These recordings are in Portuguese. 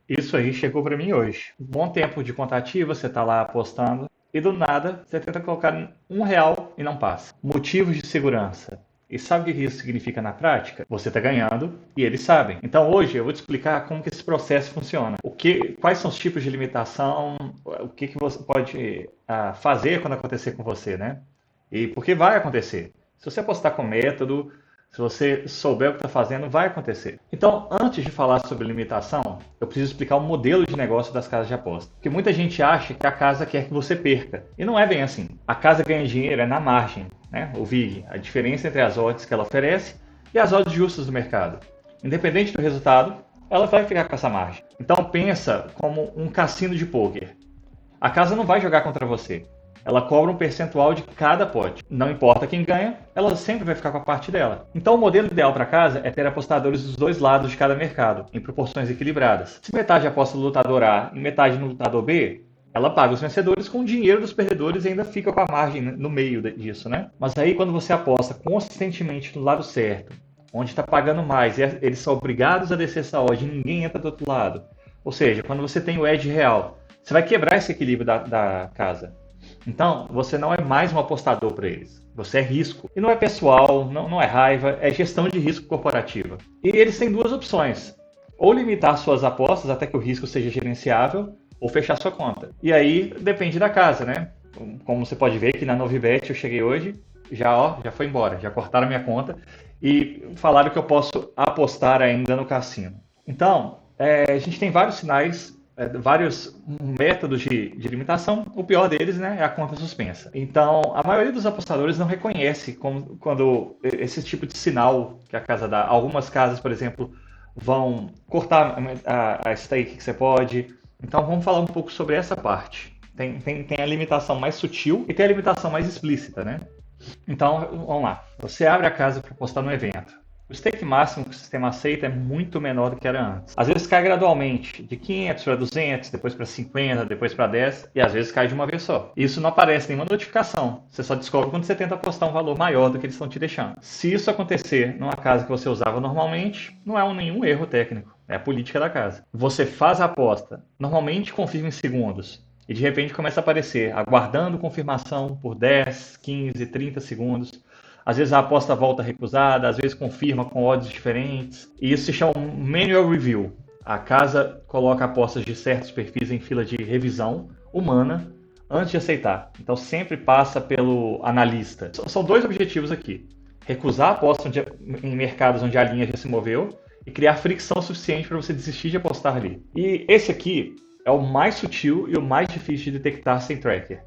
Isso aí chegou para mim hoje. Um bom tempo de contativa, você está lá apostando e do nada você tenta colocar R$ 1 e não passa. Motivos de segurança. E sabe o que isso significa na prática? Você está ganhando e eles sabem. Então hoje eu vou te explicar como que esse processo funciona. Quais são os tipos de limitação, o que você pode fazer quando acontecer com você, né? E porque vai acontecer. Se você apostar com método, se você souber o que está fazendo, vai acontecer. Então, antes de falar sobre limitação, eu preciso explicar o modelo de negócio das casas de aposta. Porque muita gente acha que a casa quer que você perca. E não é bem assim. A casa ganha dinheiro é na margem, né? O VIG, a diferença entre as odds que ela oferece e as odds justas do mercado. Independente do resultado, ela vai ficar com essa margem. Então pensa como um cassino de pôquer. A casa não vai jogar contra você. Ela cobra um percentual de cada pote. Não importa quem ganha, ela sempre vai ficar com a parte dela. Então o modelo ideal para casa é ter apostadores dos dois lados de cada mercado, em proporções equilibradas. Se metade aposta no lutador A e metade no lutador B, ela paga os vencedores com o dinheiro dos perdedores e ainda fica com a margem no meio disso, né? Mas aí quando você aposta consistentemente no lado certo, onde está pagando mais, e eles são obrigados a descer essa odd e ninguém entra do outro lado. Ou seja, quando você tem o edge real, você vai quebrar esse equilíbrio da casa. Então, você não é mais um apostador para eles. Você é risco. E não é pessoal, não é raiva, é gestão de risco corporativa. E eles têm duas opções. Ou limitar suas apostas até que o risco seja gerenciável, ou fechar sua conta. E aí depende da casa, né? Como você pode ver que na Novibet eu cheguei hoje, já foi embora, já cortaram minha conta e falaram que eu posso apostar ainda no cassino. Então, a gente tem vários sinais, vários métodos de limitação. O pior deles, né, é a conta suspensa. Então, a maioria dos apostadores não reconhece quando esse tipo de sinal que a casa dá. Algumas casas, por exemplo, vão cortar a stake que você pode. Então, vamos falar um pouco sobre essa parte. Tem a limitação mais sutil e tem a limitação mais explícita, né? Então, vamos lá. Você abre a casa para apostar no evento. O stake máximo que o sistema aceita é muito menor do que era antes. Às vezes cai gradualmente, de 500 para 200, depois para 50, depois para 10, e às vezes cai de uma vez só. Isso não aparece nenhuma notificação. Você só descobre quando você tenta apostar um valor maior do que eles estão te deixando. Se isso acontecer numa casa que você usava normalmente, não é nenhum erro técnico. É a política da casa. Você faz a aposta, normalmente confirma em segundos. E de repente começa a aparecer, aguardando confirmação por 10, 15, 30 segundos. Às vezes a aposta volta recusada, às vezes confirma com odds diferentes. E isso se chama um manual review. A casa coloca apostas de certos perfis em fila de revisão humana antes de aceitar. Então sempre passa pelo analista. São dois objetivos aqui. Recusar a aposta em mercados onde a linha já se moveu e criar fricção suficiente para você desistir de apostar ali. E esse aqui é o mais sutil e o mais difícil de detectar sem tracker.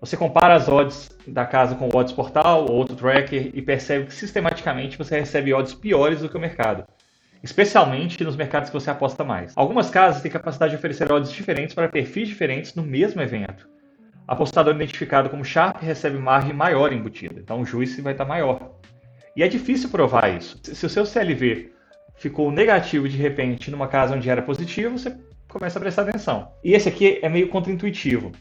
Você compara as odds da casa com o odds portal ou outro tracker e percebe que sistematicamente você recebe odds piores do que o mercado, especialmente nos mercados que você aposta mais. Algumas casas têm capacidade de oferecer odds diferentes para perfis diferentes no mesmo evento. Apostador identificado como Sharp recebe margem maior embutida, então o juice vai estar maior. E é difícil provar isso. Se o seu CLV ficou negativo de repente numa casa onde era positivo, você começa a prestar atenção. E esse aqui é meio contraintuitivo.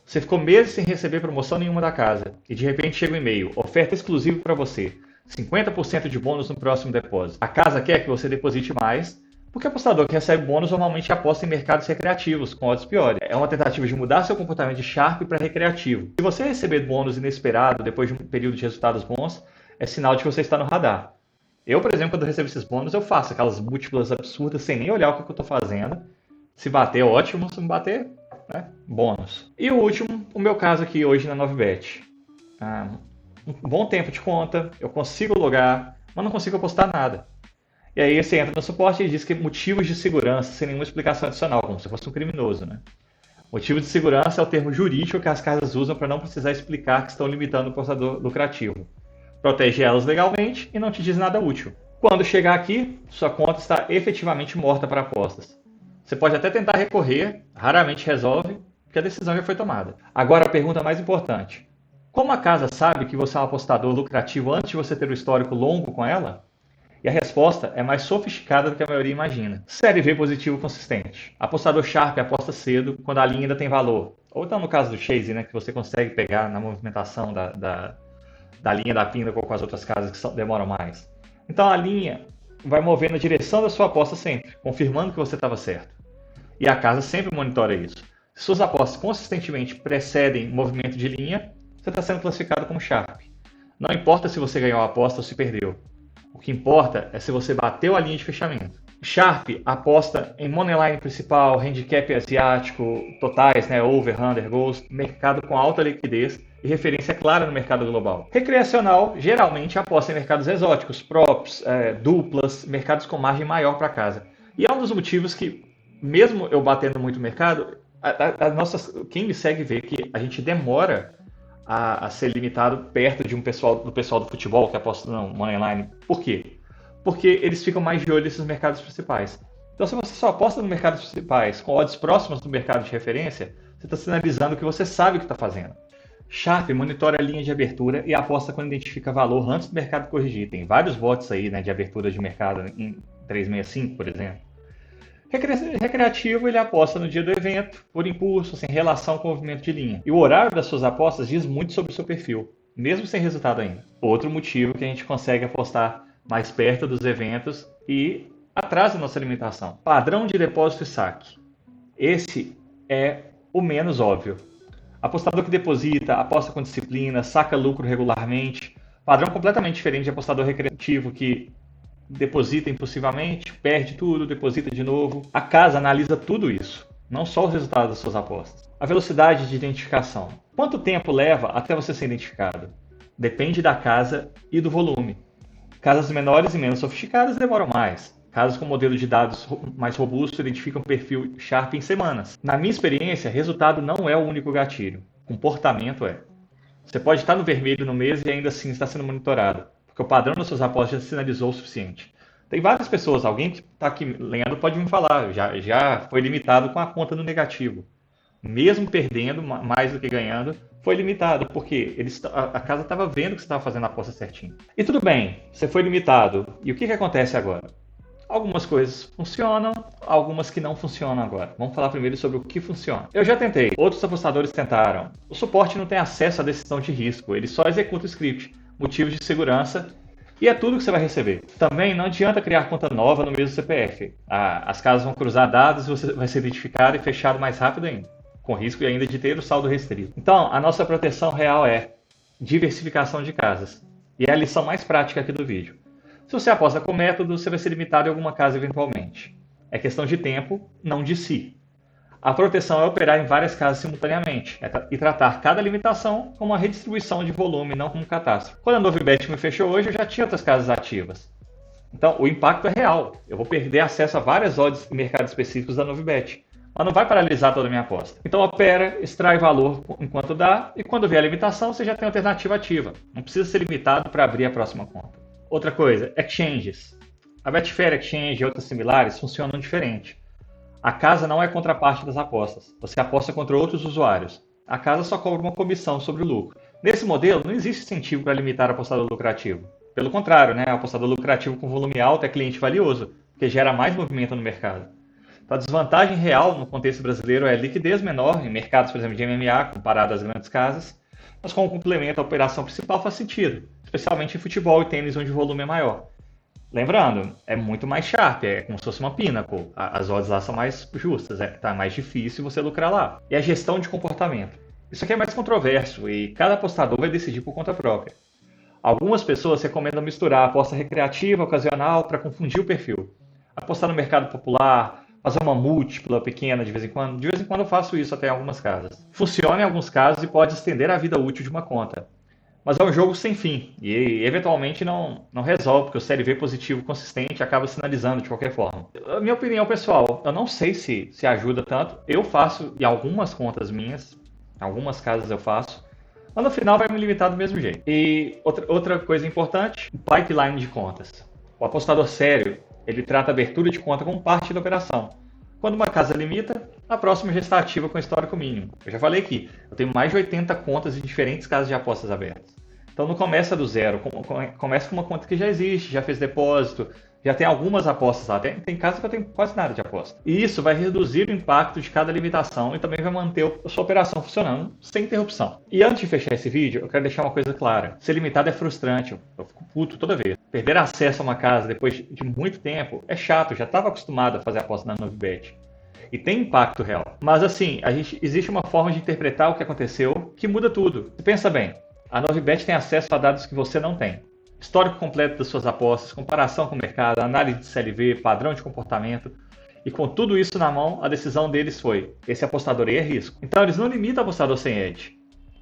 Você ficou meses sem receber promoção nenhuma da casa e de repente chega um e-mail, oferta exclusiva para você, 50% de bônus no próximo depósito. A casa quer que você deposite mais, porque o apostador que recebe bônus normalmente aposta em mercados recreativos, com odds piores. É uma tentativa de mudar seu comportamento de Sharp para recreativo. Se você receber bônus inesperado depois de um período de resultados bons, é sinal de que você está no radar. Eu, por exemplo, quando eu recebo esses bônus, eu faço aquelas múltiplas absurdas sem nem olhar o que eu estou fazendo. Se bater, ótimo. Se não bater, né? Bônus. E o último, o meu caso aqui hoje na Novibet. Um bom tempo de conta, eu consigo logar, mas não consigo apostar nada. E aí você entra no suporte e diz que motivos de segurança, sem nenhuma explicação adicional, como se fosse um criminoso, né? Motivo de segurança é o termo jurídico que as casas usam para não precisar explicar que estão limitando o apostador lucrativo. Protege elas legalmente e não te diz nada útil. Quando chegar aqui, sua conta está efetivamente morta para apostas. Você pode até tentar recorrer, raramente resolve, porque a decisão já foi tomada. Agora a pergunta mais importante. Como a casa sabe que você é um apostador lucrativo antes de você ter o histórico longo com ela? E a resposta é mais sofisticada do que a maioria imagina. Série V positivo consistente. Apostador Sharp aposta cedo quando a linha ainda tem valor. Ou então no caso do Chase, né, que você consegue pegar na movimentação da linha da pinda com as outras casas que demoram mais. Então a linha vai mover na direção da sua aposta sempre, confirmando que você estava certo. E a casa sempre monitora isso. Se suas apostas consistentemente precedem movimento de linha, você está sendo classificado como Sharp. Não importa se você ganhou a aposta ou se perdeu. O que importa é se você bateu a linha de fechamento. Sharp aposta em moneyline principal, handicap asiático, totais, over, under, goals, mercado com alta liquidez e referência clara no mercado global. Recreacional geralmente aposta em mercados exóticos, props, duplas, mercados com margem maior para casa. E é um dos motivos que, mesmo eu batendo muito no mercado, quem me segue vê que a gente demora a ser limitado perto de do pessoal do futebol que aposta no moneyline. Por quê? Porque eles ficam mais de olho nesses mercados principais. Então, se você só aposta nos mercados principais com odds próximas do mercado de referência, você está sinalizando que você sabe o que está fazendo. Sharp monitora a linha de abertura e aposta quando identifica valor antes do mercado corrigir. Tem vários bots aí, de abertura de mercado em 365, por exemplo. Recreativo, ele aposta no dia do evento, por impulso, sem relação com o movimento de linha. E o horário das suas apostas diz muito sobre o seu perfil, mesmo sem resultado ainda. Outro motivo que a gente consegue apostar mais perto dos eventos e atrás da nossa limitação. Padrão de depósito e saque. Esse é o menos óbvio. Apostador que deposita, aposta com disciplina, saca lucro regularmente. Padrão completamente diferente de apostador recreativo que deposita impulsivamente, perde tudo, deposita de novo. A casa analisa tudo isso, não só os resultados das suas apostas. A velocidade de identificação. Quanto tempo leva até você ser identificado? Depende da casa e do volume. Casas menores e menos sofisticadas demoram mais. Casas com modelo de dados mais robusto identificam perfil Sharp em semanas. Na minha experiência, resultado não é o único gatilho. Comportamento é. Você pode estar no vermelho no mês e ainda assim está sendo monitorado, porque o padrão das suas apostas já sinalizou o suficiente. Tem várias pessoas, alguém que está aqui lendo pode me falar, já foi limitado com a conta no negativo. Mesmo perdendo mais do que ganhando, foi limitado, porque a casa estava vendo que você estava fazendo a aposta certinho. E tudo bem, você foi limitado. E o que acontece agora? Algumas coisas funcionam, algumas que não funcionam agora. Vamos falar primeiro sobre o que funciona. Eu já tentei, outros apostadores tentaram. O suporte não tem acesso à decisão de risco, ele só executa o script, motivos de segurança, e é tudo que você vai receber. Também não adianta criar conta nova no mesmo CPF. As casas vão cruzar dados e você vai ser identificado e fechado mais rápido ainda, com risco ainda de ter o saldo restrito. Então, a nossa proteção real é diversificação de casas. E é a lição mais prática aqui do vídeo. Se você aposta com método, você vai ser limitado em alguma casa eventualmente. É questão de tempo, não de si. A proteção é operar em várias casas simultaneamente e tratar cada limitação como uma redistribuição de volume, não como catástrofe. Quando a Novibet me fechou hoje, eu já tinha outras casas ativas. Então, o impacto é real. Eu vou perder acesso a várias odds em mercados específicos da Novibet. Mas não vai paralisar toda a minha aposta. Então opera, extrai valor enquanto dá, e quando vier a limitação, você já tem alternativa ativa. Não precisa ser limitado para abrir a próxima conta. Outra coisa, exchanges. A Betfair Exchange e outras similares funcionam diferente. A casa não é contraparte das apostas. Você aposta contra outros usuários. A casa só cobra uma comissão sobre o lucro. Nesse modelo, não existe incentivo para limitar o apostador lucrativo. Pelo contrário, o apostador lucrativo com volume alto é cliente valioso, porque gera mais movimento no mercado. Então, a desvantagem real no contexto brasileiro é liquidez menor em mercados, por exemplo, de MMA, comparado às grandes casas, mas com o complemento à operação principal faz sentido, especialmente em futebol e tênis, onde o volume é maior. Lembrando, é muito mais Sharp, é como se fosse uma Pinnacle. As odds lá são mais justas, tá mais difícil você lucrar lá. E a gestão de comportamento. Isso aqui é mais controverso e cada apostador vai decidir por conta própria. Algumas pessoas recomendam misturar a aposta recreativa, ocasional, para confundir o perfil. Apostar no mercado popular, fazer uma múltipla pequena de vez em quando. De vez em quando eu faço isso até em algumas casas. Funciona em alguns casos e pode estender a vida útil de uma conta. Mas é um jogo sem fim e eventualmente não resolve, porque o CLV positivo consistente acaba sinalizando de qualquer forma. A minha opinião pessoal, eu não sei se ajuda tanto. Eu faço em algumas contas minhas, em algumas casas eu faço, mas no final vai me limitar do mesmo jeito. E outra coisa importante, o pipeline de contas. O apostador sério, ele trata a abertura de conta como parte da operação. Quando uma casa limita, a próxima já está ativa com histórico mínimo. Eu já falei aqui, eu tenho mais de 80 contas em diferentes casas de apostas abertas. Então não começa do zero, começa com uma conta que já existe, já fez depósito, já tem algumas apostas lá. Tem casas que eu tenho quase nada de aposta. E isso vai reduzir o impacto de cada limitação e também vai manter a sua operação funcionando sem interrupção. E antes de fechar esse vídeo, eu quero deixar uma coisa clara. Ser limitado é frustrante, eu fico puto toda vez. Perder acesso a uma casa depois de muito tempo é chato, já estava acostumado a fazer aposta na Novibet. e tem impacto real. Mas assim, existe uma forma de interpretar o que aconteceu que muda tudo. Você pensa bem, a Novibet tem acesso a dados que você não tem. Histórico completo das suas apostas, comparação com o mercado, análise de CLV, padrão de comportamento. E com tudo isso na mão, a decisão deles foi: esse apostador aí é risco. Então eles não limitam o apostador sem edge.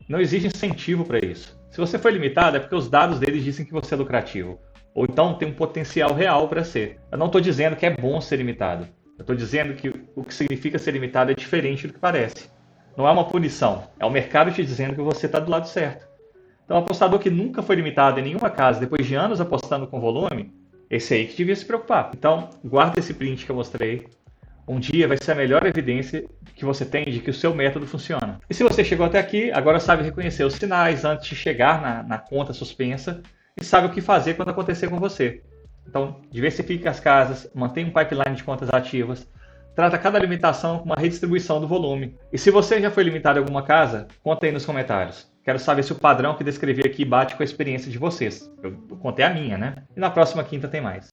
Não existe incentivo para isso. Se você foi limitado, é porque os dados deles dizem que você é lucrativo. Ou então tem um potencial real para ser. Eu não estou dizendo que é bom ser limitado. Eu estou dizendo que o que significa ser limitado é diferente do que parece. Não é uma punição. É o mercado te dizendo que você está do lado certo. Então, o apostador que nunca foi limitado em nenhuma casa, depois de anos apostando com volume, esse aí que devia se preocupar. Então, guarda esse print que eu mostrei. Um dia vai ser a melhor evidência que você tem de que o seu método funciona. E se você chegou até aqui, agora sabe reconhecer os sinais antes de chegar na conta suspensa e sabe o que fazer quando acontecer com você. Então, diversifique as casas, mantenha um pipeline de contas ativas, trata cada limitação com uma redistribuição do volume. E se você já foi limitado em alguma casa, conta aí nos comentários. Quero saber se o padrão que descrevi aqui bate com a experiência de vocês. Eu contei a minha, né? E na próxima quinta tem mais.